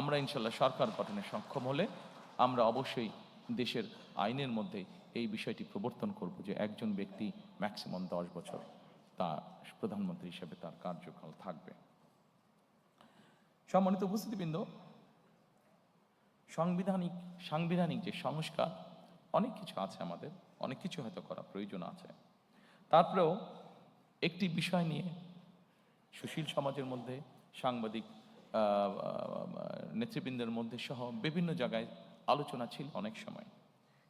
আমরা ইনশাল্লাহ সরকার গঠনে সক্ষম হলে আমরা অবশ্যই দেশের আইনের মধ্যে এই বিষয়টি প্রবর্তন করব যে একজন ব্যক্তি ম্যাক্সিমাম 10 বছর তার প্রধানমন্ত্রী হিসেবে তার কার্যকাল থাকবে। সম্মানিত উপস্থিতিবৃন্দ, সাংবিধানিক যে সংস্কার অনেক কিছু আছে, আমাদের অনেক কিছু হয়তো করা প্রয়োজন আছে। তারপরেও একটি বিষয় নিয়ে সুশীল সমাজের মধ্যে, সাংবাদিক নেতৃবৃন্দের মধ্যে সহ বিভিন্ন জায়গায় আলোচনা ছিল অনেক সময়।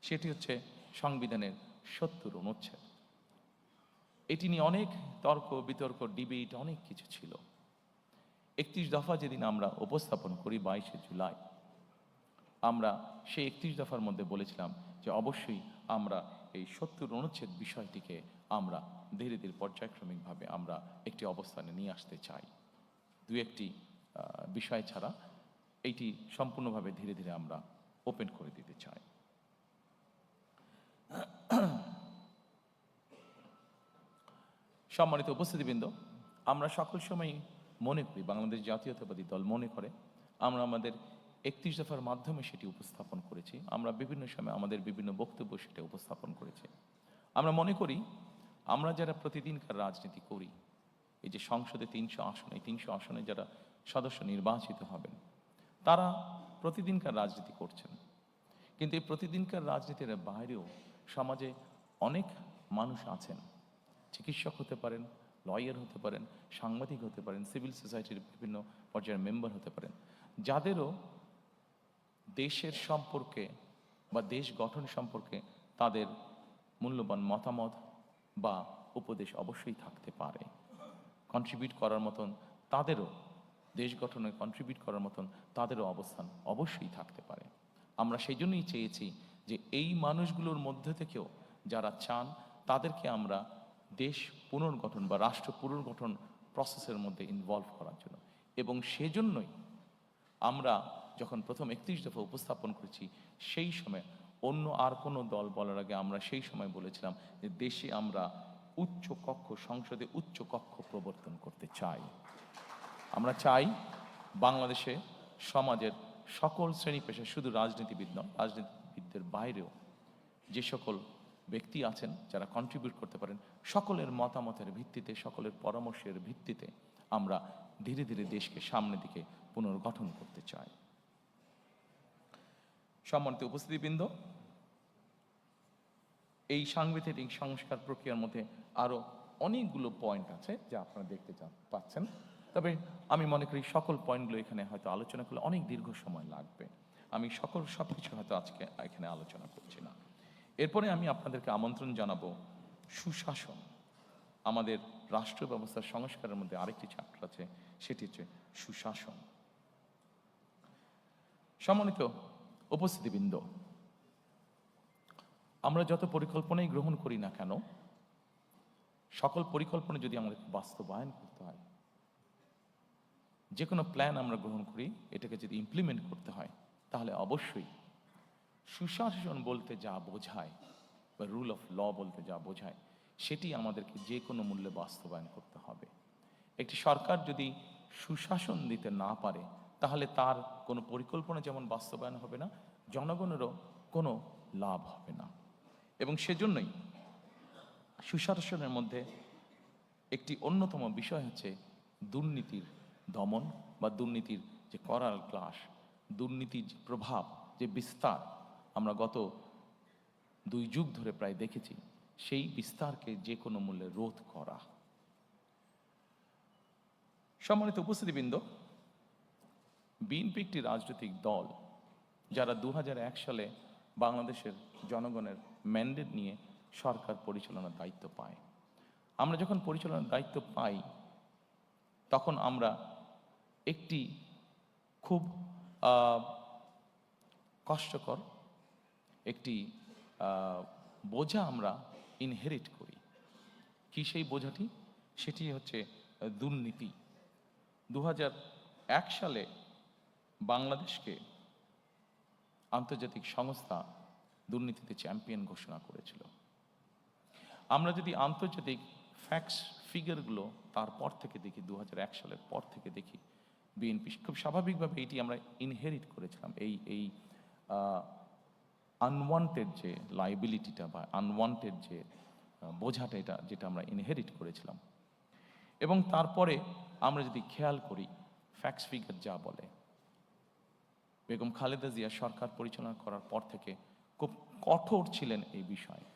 সেটি হচ্ছে সংবিধানের 70 অনুচ্ছেদ। এটি নিয়ে অনেক তর্ক বিতর্ক, ডিবেট, অনেক কিছু ছিল। 31 দফা যেদিন আমরা উপস্থাপন করি 22শে জুলাই, আমরা সেই 31 দফার মধ্যে বলেছিলাম যে অবশ্যই আমরা এই 70 অনুচ্ছেদ বিষয়টিকে আমরা ধীরে ধীরে পর্যায়ক্রমিকভাবে আমরা একটি অবস্থানে নিয়ে আসতে চাই। দু একটি বিষয় ছাড়া এইটি সম্পূর্ণভাবে ধীরে ধীরে আমরা ওপেন করে দিতে চাই। সম্মানিত উপস্থিতিবৃন্দ, আমরা সকল সময় মনে করি, বাংলাদেশ জাতীয়তাবাদী দল মনে করে, আমরা আমাদের 31 দফার মাধ্যমে সেটি উপস্থাপন করেছি। আমরা বিভিন্ন সময় আমাদের বিভিন্ন বক্তব্য সেটা উপস্থাপন করেছি। আমরা মনে করি আমরা যারা প্রতিদিনকার রাজনীতি করি, এই যে সংসদে 300 আসন, এই 300 আসনে যারা সদস্য নির্বাচিত হবেন তারা প্রতিদিনকার রাজনীতি করছেন। কিন্তু এই প্রতিদিনকার রাজনীতির বাইরেও সমাজে অনেক মানুষ আছেন, চিকিৎসক হতে পারেন, লয়ার হতে পারেন, সাংবাদিক হতে পারেন, সিভিল সোসাইটির বিভিন্ন পর্যায়ের মেম্বার হতে পারেন, যাদেরও দেশের সম্পর্কে বা দেশ গঠন সম্পর্কে তাদের মূল্যবান মতামত বা উপদেশ অবশ্যই থাকতে পারে। কন্ট্রিবিউট করার মতন তাদেরও, দেশ গঠনে কন্ট্রিবিউট করার মতন তাদেরও অবস্থান অবশ্যই থাকতে পারে। আমরা সেই জন্যই চেয়েছি যে এই মানুষগুলোর মধ্যে থেকেও যারা চান তাদেরকে আমরা দেশ পুনর্গঠন বা রাষ্ট্র পুনর্গঠন প্রসেসের মধ্যে ইনভলভ করার জন্য, এবং সেজন্যই আমরা যখন প্রথম 31 দফা উপস্থাপন করেছি সেই সময় অন্য আর কোনো দল বলার আগে আমরা সেই সময় বলেছিলাম যে দেশে আমরা উচ্চ কক্ষ, সংসদে উচ্চ কক্ষ প্রবর্তন করতে চাই। আমরা চাই বাংলাদেশে সমাজের সকল শ্রেণী পেশা, শুধু রাজনীতিবিদ নয়, রাজনীতিবিদদের বাইরেও যে সকল ব্যক্তি আছেন যারা কন্ট্রিবিউট করতে পারেন, সকলের মতামতের ভিত্তিতে, সকলের পরামর্শের ভিত্তিতে আমরা ধীরে ধীরে দেশকে সামনের দিকে পুনর্গঠন করতে চাই। সম্মানিত উপস্থিতিবৃন্দ, এই সাংবিধানিক সংস্কার প্রক্রিয়ার মধ্যে আরো অনেকগুলো পয়েন্ট আছে যা আপনারা দেখতে পাচ্ছেন। তবে আমি মনে করি সকল পয়েন্টগুলো এখানে হয়তো আলোচনা করলে অনেক দীর্ঘ সময় লাগবে। আমি সবকিছু হয়তো আজকে এখানে আলোচনা করছি না। এরপরে আমি আপনাদেরকে আমন্ত্রণ জানাবো সুশাসন। আমাদের রাষ্ট্র ব্যবস্থার সংস্কারের মধ্যে আরেকটি চ্যাপ্টার আছে, সেটি হচ্ছে সুশাসন। সম্মানিত উপস্থিতিবৃন্দ, আমরা যত পরিকল্পনাই গ্রহণ করি না কেন, সকল পরিকল্পনা যদি আমাদের বাস্তবায়ন করতে হয়, যে কোনো প্ল্যান আমরা গ্রহণ করি, এটাকে যদি ইমপ্লিমেন্ট করতে হয়, তাহলে অবশ্যই সুশাসন বলতে যা বোঝায় বা রুল অফ ল বলতে যা বোঝায় সেটি আমাদেরকে যে কোনো মূল্যে বাস্তবায়ন করতে হবে। একটি সরকার যদি সুশাসন দিতে না পারে তাহলে তার কোনো পরিকল্পনা যেমন বাস্তবায়ন হবে না, জনগণেরও কোনো লাভ হবে না। এবং সেজন্যই সুশাসনের মধ্যে একটি অন্যতম বিষয় হচ্ছে দুর্নীতির দমন বা দুর্নীতির যে করাল ক্লাস, দুর্নীতির যে প্রভাব, যে বিস্তার আমরা গত 2 যুগ ধরে প্রায় দেখেছি, সেই বিস্তারকে যে কোনো মূল্যে রোধ করা। সম্মানিত উপস্থিতিবৃন্দ, বিএনপি একটি রাজনৈতিক দল যারা 2001 সালে বাংলাদেশের জনগণের ম্যান্ডেট নিয়ে সরকার পরিচালনার দায়িত্ব পায়। আমরা যখন পরিচালনার দায়িত্ব পাই তখন আমরা একটি খুব কষ্টকর একটি বোঝা আমরা ইনহেরিট করি। কি সেই বোঝাটি? সেটি হচ্ছে দুর্নীতি। 2001 সালে বাংলাদেশকে আন্তর্জাতিক সংস্থা দুর্নীতিতে চ্যাম্পিয়ন ঘোষণা করেছিল। আমরা যদি আন্তর্জাতিক ফ্যাক্টস ফিগারগুলো তারপর থেকে দেখি, 2001 সালের পর থেকে দেখি, বিএনপি খুব স্বাভাবিকভাবে এটি আমরা ইনহেরিট করেছিলাম, এই আনওয়ান্টেড যে লাইবিলিটিটা বা আনওয়ান্টেড যে বোঝাটা, এটা যেটা আমরা ইনহেরিট করেছিলাম। এবং তারপরে আমরা যদি খেয়াল করি, ফ্যাক্টস ফিগার যা বলে, বেগম খালেদা জিয়া সরকার পরিচালনা করার পর থেকে খুব কঠোর ছিলেন এই বিষয়ে,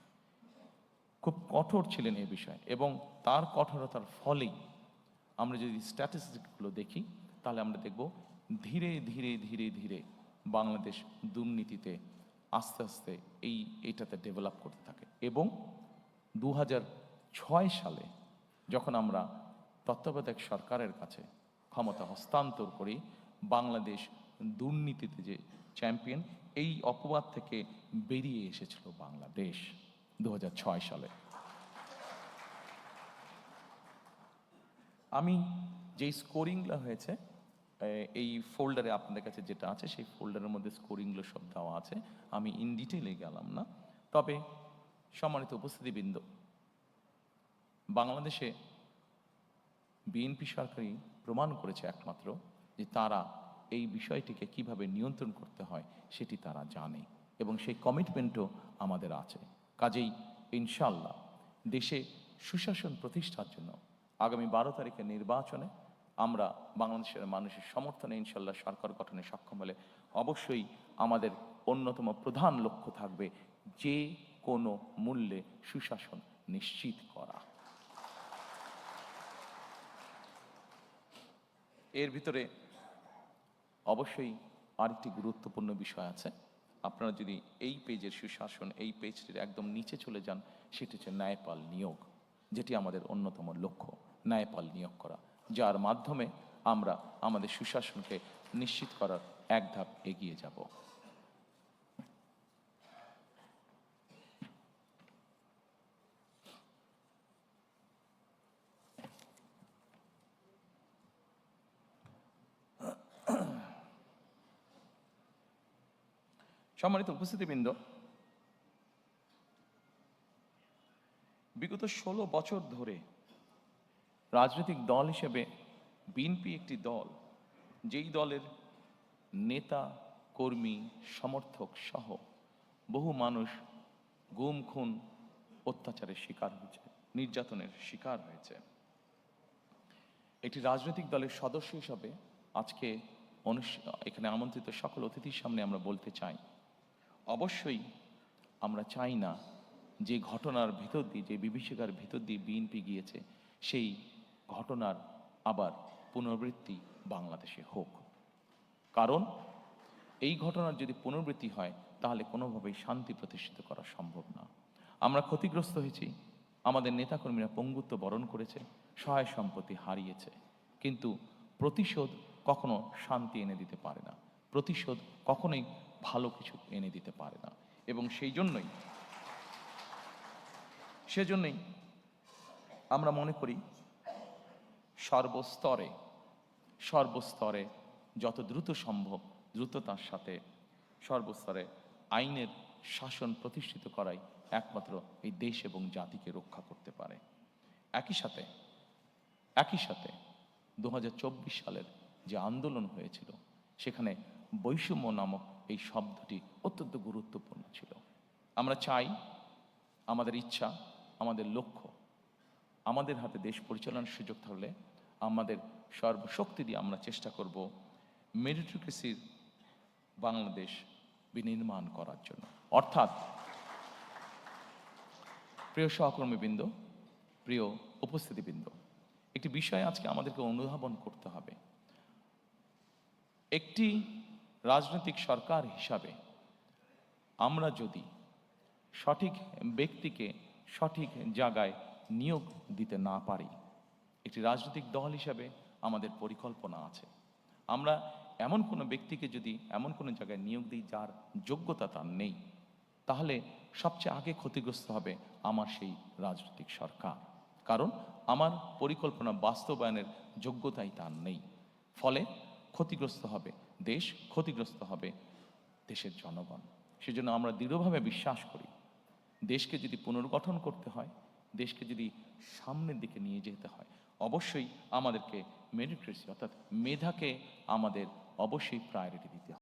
খুব কঠোর ছিলেন এই বিষয়ে। এবং তার কঠোরতার ফলেই আমরা যদি স্ট্যাটিস্টিকগুলো দেখি, তাহলে আমরা দেখব ধীরে ধীরে ধীরে ধীরে বাংলাদেশ দুর্নীতিতে আস্তে আস্তে এইটাতে ডেভেলপ করতে থাকে। এবং 2006 সালে যখন আমরা তত্ত্বাবধায়ক সরকারের কাছে ক্ষমতা হস্তান্তর করি, বাংলাদেশ দুর্নীতিতে যে চ্যাম্পিয়ন, এই অপবাদ থেকে বেরিয়ে এসেছিল বাংলাদেশ 2006 সালে। আমি যেই স্কোরিংগুলো হয়েছে এই ফোল্ডারে আপনাদের কাছে যেটা আছে, সেই ফোল্ডারের মধ্যে স্কোরিংগুলো সব দেওয়া আছে, আমি ইন ডিটেইলে গেলাম না। তবে সম্মানিত উপস্থিতিবৃন্দ, বাংলাদেশে বিএনপি সরকারই প্রমাণ করেছে একমাত্র যে তারা এই বিষয়টিকে কিভাবে নিয়ন্ত্রণ করতে হয় সেটি তারা জানে, এবং সেই কমিটমেন্টও আমাদের আছে। কাজেই ইনশাল্লাহ দেশে সুশাসন প্রতিষ্ঠার জন্য আগামী 12 তারিখের নির্বাচনে আমরা বাংলাদেশের মানুষের সমর্থনে ইনশাল্লাহ সরকার গঠনে সক্ষম হলে অবশ্যই আমাদের অন্যতম প্রধান লক্ষ্য থাকবে যে কোনো মূল্যে সুশাসন নিশ্চিত করা। এর ভিতরে অবশ্যই আরেকটি গুরুত্বপূর্ণ বিষয় আছে। আপনারা যদি এই পেজের সুশাসন, এই পেজটির একদম নিচে চলে যান, সেটি হচ্ছে ন্যায়পাল নিয়োগ, যেটি আমাদের অন্যতম লক্ষ্য, ন্যায়পাল নিয়োগ করা, যার মাধ্যমে আমরা আমাদের সুশাসনকে নিশ্চিত করার এক ধাপ এগিয়ে যাব। সম্মানিত উপস্থিতিবৃন্দ, বিগত 16 বছর ধরে রাজনৈতিক দল হিসেবে বিএনপি একটি দল, যেই দলের নেতা, কর্মী, সমর্থক সহ বহু মানুষ গুম, খুন, অত্যাচারের শিকার হয়েছে, নির্যাতনের শিকার হয়েছে। একটি রাজনৈতিক দলের সদস্য হিসাবে আজকে এখানে আমন্ত্রিত সকল অতিথির সামনে আমরা বলতে চাই, অবশ্যই আমরা চাই না যে ঘটনার ভিতর দিয়ে, যে বিভীষিকার ভিতর দিয়ে বিএনপি গিয়েছে, সেই ঘটনার আবার পুনরাবৃত্তি বাংলাদেশে হোক। কারণ এই ঘটনার যদি পুনরাবৃত্তি হয়, তাহলে কোনোভাবেই শান্তি প্রতিষ্ঠিত করা সম্ভব না। আমরা ক্ষতিগ্রস্ত হয়েছি, আমাদের নেতাকর্মীরা পঙ্গুত্ব বরণ করেছে, সহায় সম্পত্তি হারিয়েছে, কিন্তু প্রতিশোধ কখনো শান্তি এনে দিতে পারে না, প্রতিশোধ কখনোই ভালো কিছু এনে দিতে পারে না। এবং সেজন্যই আমরা মনে করি সর্বস্তরে যত দ্রুত সম্ভব, দ্রুততার সাথে সর্বস্তরে আইনের শাসন প্রতিষ্ঠিত করাই একমাত্র এই দেশ এবং জাতিকে রক্ষা করতে পারে। একই সাথে 2024 সালের যে আন্দোলন হয়েছিল, সেখানে বৈষম্য নামক এই শব্দটি অত্যন্ত গুরুত্বপূর্ণ ছিল। আমরা চাই, আমাদের ইচ্ছা, আমাদের লক্ষ্য, আমাদের হাতে দেশ পরিচালনার সুযোগ থাকলে আমাদের সর্বশক্তি দিয়ে আমরা চেষ্টা করব মেরিটোক্রেসির বাংলাদেশ বিনির্মাণ করার জন্য। অর্থাৎ প্রিয় সহকর্মীবৃন্দ, প্রিয় উপস্থিতিবৃন্দ, একটি বিষয় আজকে আমাদেরকে অনুধাবন করতে হবে। একটি রাজনৈতিক সরকার হিসাবে আমরা যদি সঠিক ব্যক্তিকে সঠিক জায়গায় নিয়োগ দিতে না পারি, একটি রাজনৈতিক দল হিসাবে আমাদের পরিকল্পনা আছে, আমরা এমন কোনো ব্যক্তিকে যদি এমন কোনো জায়গায় নিয়োগ দিই যার যোগ্যতা তার নেই, তাহলে সবচেয়ে আগে ক্ষতিগ্রস্ত হবে আমার সেই রাজনৈতিক সরকার। কারণ আমার পরিকল্পনা বাস্তবায়নের যোগ্যতাই তার নেই। ফলে ক্ষতিগ্রস্ত হবে দেশ, ক্ষতিগ্রস্ত হবে দেশের জনগণ। সেজন্য আমরা দৃঢ়ভাবে বিশ্বাস করি, দেশকে যদি পুনর্গঠন করতে হয়, দেশকে যদি সামনের দিকে নিয়ে যেতে হয়, অবশ্যই আমাদেরকে মেরিটক্রেসি অর্থাৎ মেধাকে আমাদের অবশ্যই প্রায়োরিটি দিতে হবে।